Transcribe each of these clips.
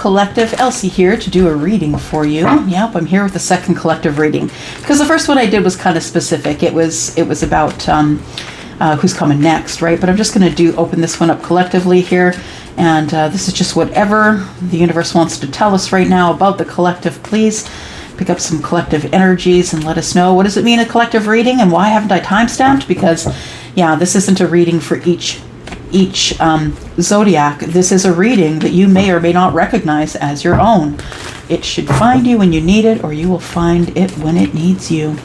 collective. Elsie here to do a reading for you. Yep, I'm here with the second collective reading because the first one I did was kind of specific. It was about who's coming next, right? But I'm just going to open this one up collectively here, and this is just whatever the universe wants to tell us right now about the collective. Please pick up some collective energies and let us know, what does it mean, a collective reading, and why haven't I timestamped? Because yeah, this isn't a reading for each zodiac. This is a reading that you may or may not recognize as your own. It should find you when you need it, or you will find it when it needs you.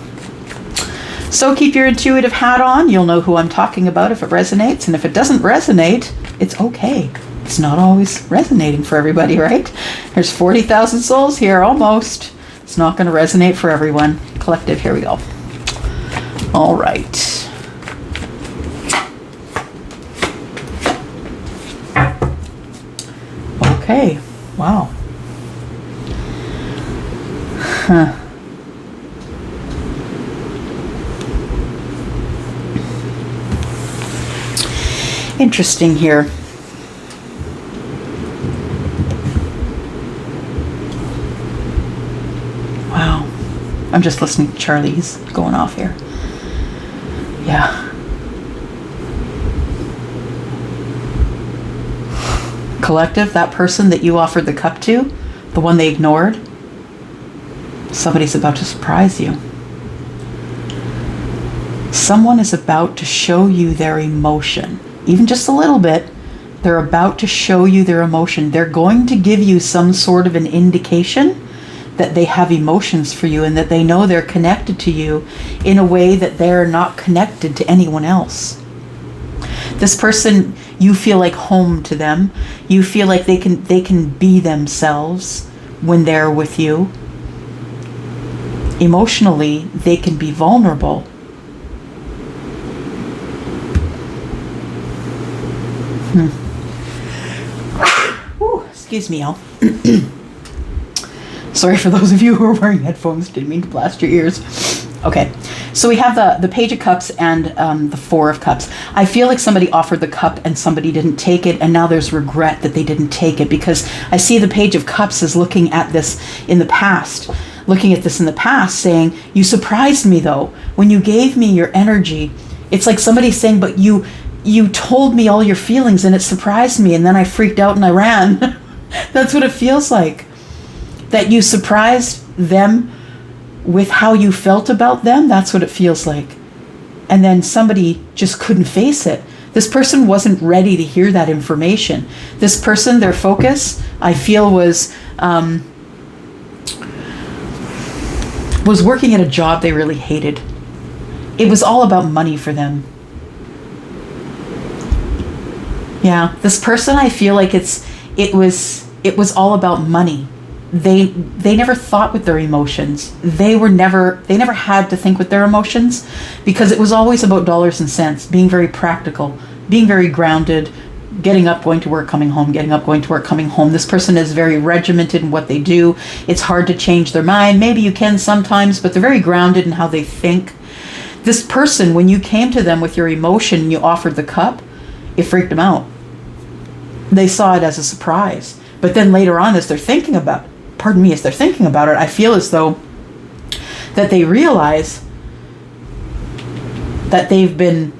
So keep your intuitive hat on. You'll know who I'm talking about if it resonates, and if it doesn't resonate, it's okay. It's not always resonating for everybody, right? There's 40,000 souls here, almost. It's not going to resonate for everyone. Collective, here we go. All right. Okay, wow. Huh. Interesting here. Wow. I'm just listening to Charlie. He's going off here. Yeah. Collective, that person that you offered the cup to, the one they ignored, somebody's about to surprise you. Someone is about to show you their emotion, even just a little bit. They're about to show you their emotion. They're going to give you some sort of an indication that they have emotions for you and that they know they're connected to you in a way that they're not connected to anyone else. This person, you feel like home to them. You feel like they can be themselves when they're with you. Emotionally, they can be vulnerable. Ooh, excuse me, y'all. Sorry for those of you who are wearing headphones. Didn't mean to blast your ears. Okay, so we have the Page of Cups and the Four of Cups. I feel like somebody offered the cup and somebody didn't take it, and now there's regret that they didn't take it, because I see the Page of Cups as looking at this in the past, saying, you surprised me though, when you gave me your energy. It's like somebody saying, but you told me all your feelings and it surprised me, and then I freaked out and I ran. That's what it feels like. That you surprised them with how you felt about them. That's what it feels like. And then somebody just couldn't face it. This person wasn't ready to hear that information. This person, their focus, I feel, was working at a job they really hated. It was all about money for them. Yeah, this person, I feel like it was all about money. They never thought with their emotions. They never had to think with their emotions, because it was always about dollars and cents, being very practical, being very grounded, getting up, going to work, coming home, getting up, going to work, coming home. This person is very regimented in what they do. It's hard to change their mind. Maybe you can sometimes, but they're very grounded in how they think. This person, when you came to them with your emotion and you offered the cup, it freaked them out. They saw it as a surprise. But then later on, as they're thinking about it, I feel as though that they realize that they've been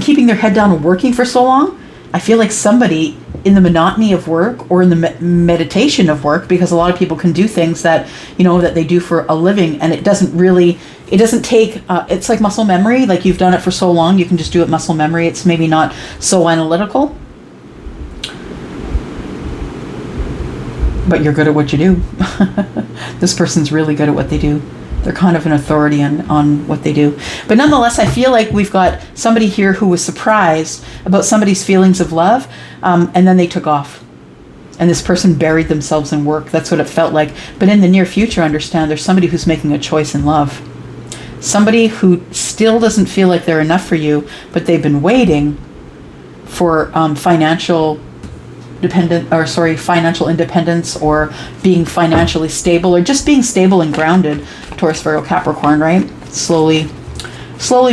keeping their head down and working for so long. I feel like somebody in the monotony of work or in the meditation of work, because a lot of people can do things that, that they do for a living, and it doesn't take, it's like muscle memory. Like, you've done it for so long, you can just do it muscle memory. It's maybe not so analytical. But you're good at what you do. This person's really good at what they do. They're kind of an authority on what they do. But nonetheless, I feel like we've got somebody here who was surprised about somebody's feelings of love, and then they took off. And this person buried themselves in work. That's what it felt like. But in the near future, understand, there's somebody who's making a choice in love. Somebody who still doesn't feel like they're enough for you, but they've been waiting for financial independence, or being financially stable, or just being stable and grounded. Taurus, Virgo, Capricorn, right? Slowly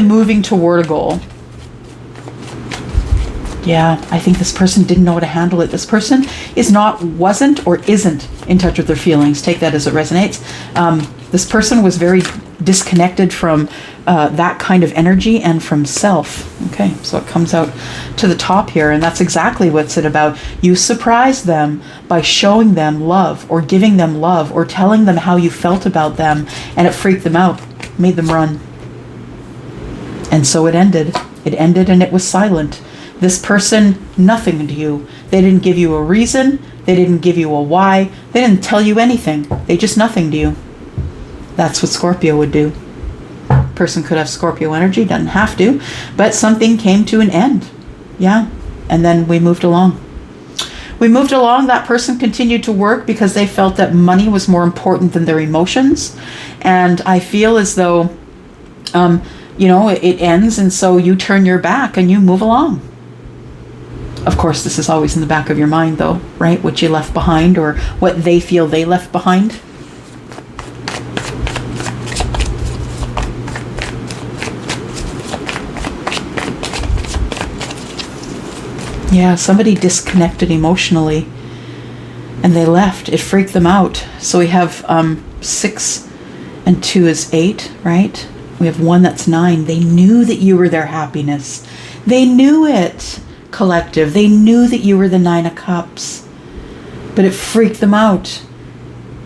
moving toward a goal. Yeah, I think this person didn't know how to handle it. This person wasn't or isn't in touch with their feelings. Take that as it resonates. This person was very disconnected from that kind of energy and from self. Okay, so it comes out to the top here, and that's exactly what's it about. You surprised them by showing them love or giving them love or telling them how you felt about them, and it freaked them out, made them run. And so it ended. It ended and it was silent. This person, nothing to you. They didn't give you a reason. They didn't give you a why. They didn't tell you anything. They just nothing to you. That's what Scorpio would do. Person could have Scorpio energy, doesn't have to, but something came to an end. Yeah, and then we moved along. We moved along. That person continued to work because they felt that money was more important than their emotions. And I feel as though, it ends, and so you turn your back and you move along. Of course, this is always in the back of your mind, though, right? What you left behind or what they feel they left behind. Yeah, somebody disconnected emotionally and they left. It freaked them out. So we have 6 and 2 is 8, right? We have 1 that's 9. They knew that you were their happiness. They knew it. Collective. They knew that you were the 9 of Cups, but it freaked them out.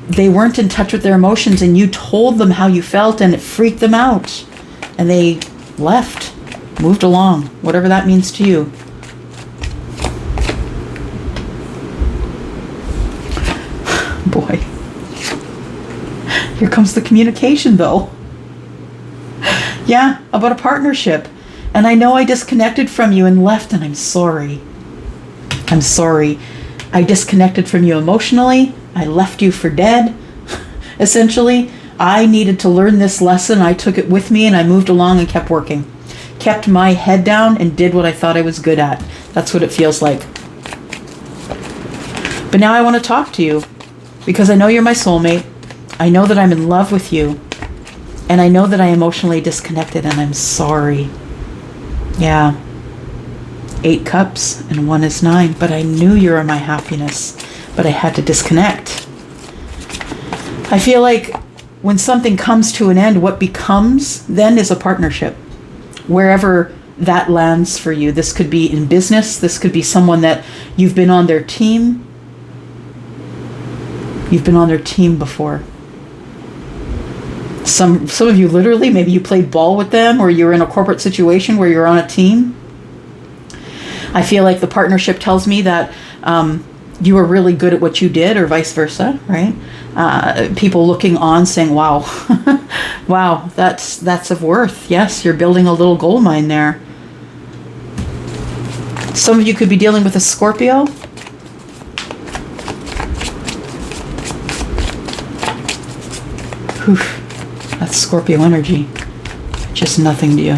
They weren't in touch with their emotions, and you told them how you felt, and it freaked them out, and they left, moved along, whatever that means to you. Boy, here comes the communication, though. Yeah, about a partnership. And I know I disconnected from you and left, and I'm sorry. I'm sorry. I disconnected from you emotionally. I left you for dead. Essentially, I needed to learn this lesson. I took it with me and I moved along and kept working. Kept my head down and did what I thought I was good at. That's what it feels like. But now I want to talk to you because I know you're my soulmate. I know that I'm in love with you. And I know that I emotionally disconnected, and I'm sorry. Yeah, 8 cups and 1 is 9, but I knew you were my happiness, but I had to disconnect. I feel like when something comes to an end, what becomes then is a partnership, wherever that lands for you. This could be in business. This could be someone that you've been on their team. You've been on their team before. Some of you literally, maybe you played ball with them or you're in a corporate situation where you're on a team. I feel like the partnership tells me that you were really good at what you did or vice versa, right? People looking on saying, wow, wow, that's of worth. Yes, you're building a little gold mine there. Some of you could be dealing with a Scorpio. Whew. That's Scorpio energy. Just nothing to you.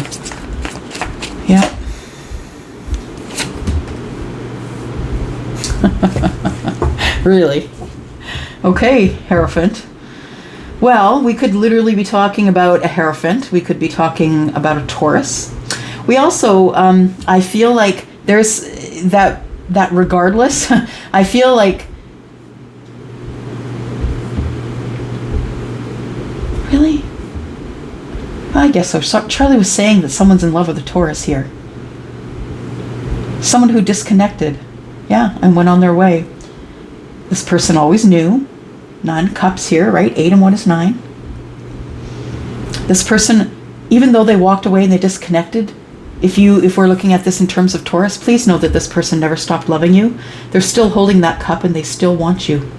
Yeah. Really? Okay, Hierophant. Well, we could literally be talking about a Hierophant. We could be talking about a Taurus. We also, I feel like there's that regardless, I feel like, really? I guess so. Charlie was saying that someone's in love with a Taurus here. Someone who disconnected. Yeah, and went on their way. This person always knew. 9 cups here, right? 8 and 1 is 9. This person, even though they walked away and they disconnected, if we're looking at this in terms of Taurus, please know that this person never stopped loving you. They're still holding that cup and they still want you.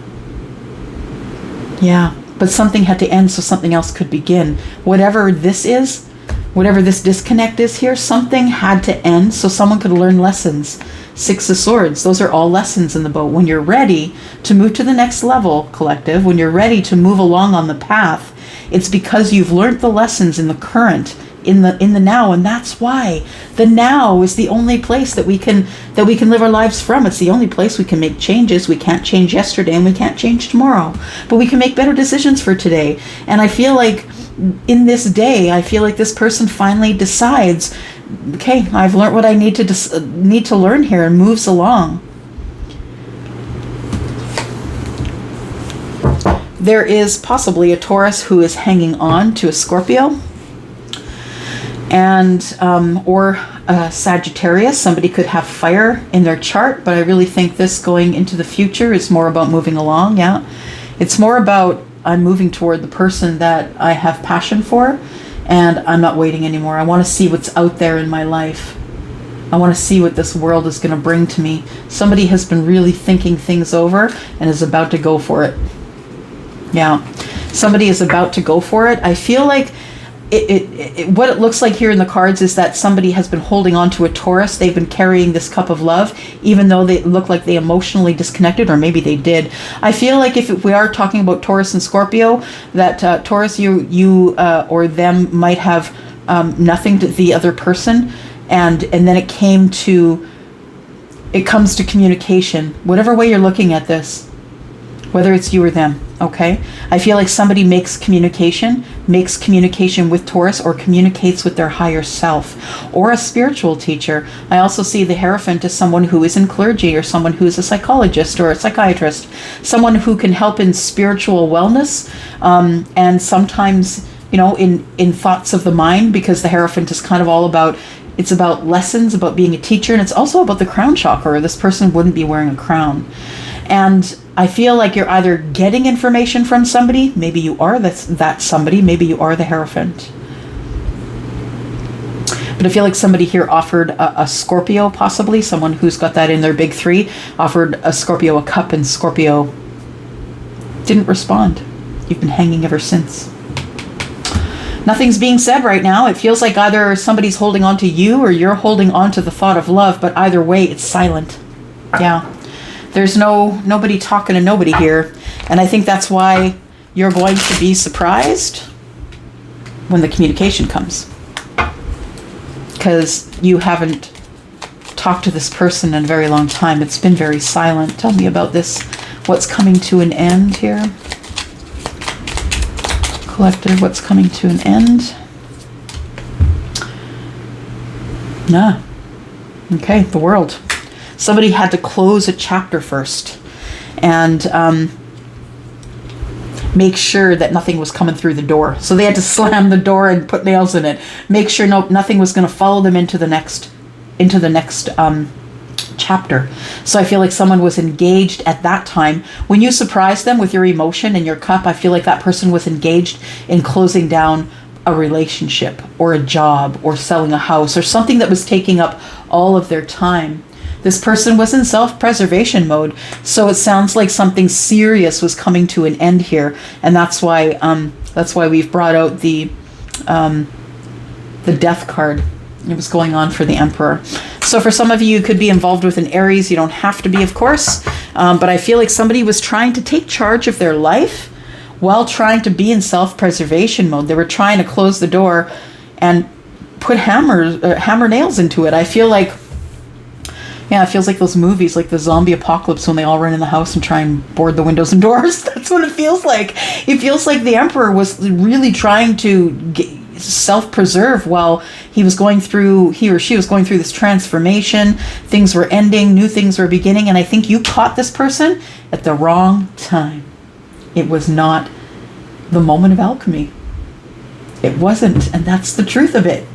Yeah. But something had to end so something else could begin. Whatever this is, whatever this disconnect is here, something had to end so someone could learn lessons. 6 of Swords, those are all lessons in the boat. When you're ready to move to the next level, collective, when you're ready to move along on the path, it's because you've learned the lessons in the current, in the now, and that's why the now is the only place that we can live our lives from. It's the only place we can make changes. We can't change yesterday and we can't change tomorrow, but we can make better decisions for today. And I feel like in this day, I feel like this person finally decides okay, I've learned what I need to learn here, and moves along. There is possibly a Taurus who is hanging on to a Scorpio, and or a Sagittarius. Somebody could have fire in their chart, but I really think this going into the future is more about moving along. Yeah, it's more about I'm moving toward the person that I have passion for, and I'm not waiting anymore. I want to see what's out there in my life. I want to see what this world is going to bring to me. Somebody has been really thinking things over and is about to go for it. Yeah, somebody is about to go for it. I feel like what it looks like here in the cards is that somebody has been holding on to a Taurus. They've been carrying this cup of love, even though they look like they emotionally disconnected, or maybe they did. I feel like if we are talking about Taurus and Scorpio, that Taurus, you or them might have nothing to the other person, and then it comes to communication. Whatever way you're looking at this, whether it's you or them, okay? I feel like somebody makes communication with Taurus, or communicates with their higher self, or a spiritual teacher. I also see the Hierophant as someone who is in clergy, or someone who is a psychologist or a psychiatrist, someone who can help in spiritual wellness, and sometimes, in thoughts of the mind, because the Hierophant is kind of all about, it's about lessons, about being a teacher, and it's also about the crown chakra. This person wouldn't be wearing a crown. And I feel like you're either getting information from somebody, maybe you are that somebody, maybe you are the Hierophant. But I feel like somebody here offered a Scorpio, possibly, someone who's got that in their big three, offered a Scorpio a cup, and Scorpio didn't respond. You've been hanging ever since. Nothing's being said right now. It feels like either somebody's holding on to you, or you're holding on to the thought of love, but either way, it's silent. Yeah. There's nobody talking to nobody here. And I think that's why you're going to be surprised when the communication comes. Because you haven't talked to this person in a very long time. It's been very silent. Tell me about this. What's coming to an end here? Collective, what's coming to an end? Okay, the World. Somebody had to close a chapter first, and make sure that nothing was coming through the door. So they had to slam the door and put nails in it. Make sure nothing was going to follow them into the next chapter. So I feel like someone was engaged at that time. When you surprise them with your emotion and your cup, I feel like that person was engaged in closing down a relationship, or a job, or selling a house, or something that was taking up all of their time. This person was in self-preservation mode, so it sounds like something serious was coming to an end here, and that's why we've brought out the Death card. It was going on for the Emperor. So for some of you, you could be involved with an Aries. You don't have to be, of course, but I feel like somebody was trying to take charge of their life while trying to be in self-preservation mode. They were trying to close the door and put hammer nails into it. I feel like. Yeah, it feels like those movies, like the zombie apocalypse, when they all run in the house and try and board the windows and doors. That's what it feels like. It feels like the Emperor was really trying to self-preserve while he or she was going through this transformation. Things were ending, new things were beginning, and I think you caught this person at the wrong time. It was not the moment of alchemy. It wasn't, and that's the truth of it.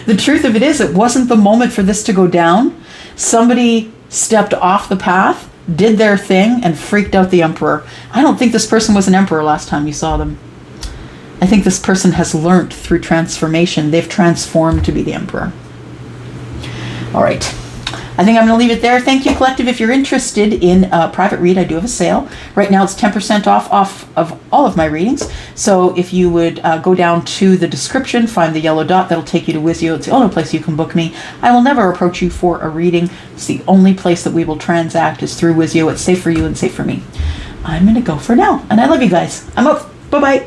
The truth of it is, it wasn't the moment for this to go down. Somebody stepped off the path, did their thing, and freaked out the Emperor. I don't think this person was an Emperor last time you saw them. I think this person has learnt through transformation. They've transformed to be the Emperor. All right. I think I'm going to leave it there. Thank you, Collective. If you're interested in a private read, I do have a sale. Right now it's 10% off of all of my readings. So if you would go down to the description, find the yellow dot, that'll take you to Wizio. It's the only place you can book me. I will never approach you for a reading. It's the only place that we will transact is through Wizio. It's safe for you and safe for me. I'm going to go for now. And I love you guys. I'm out. Bye-bye.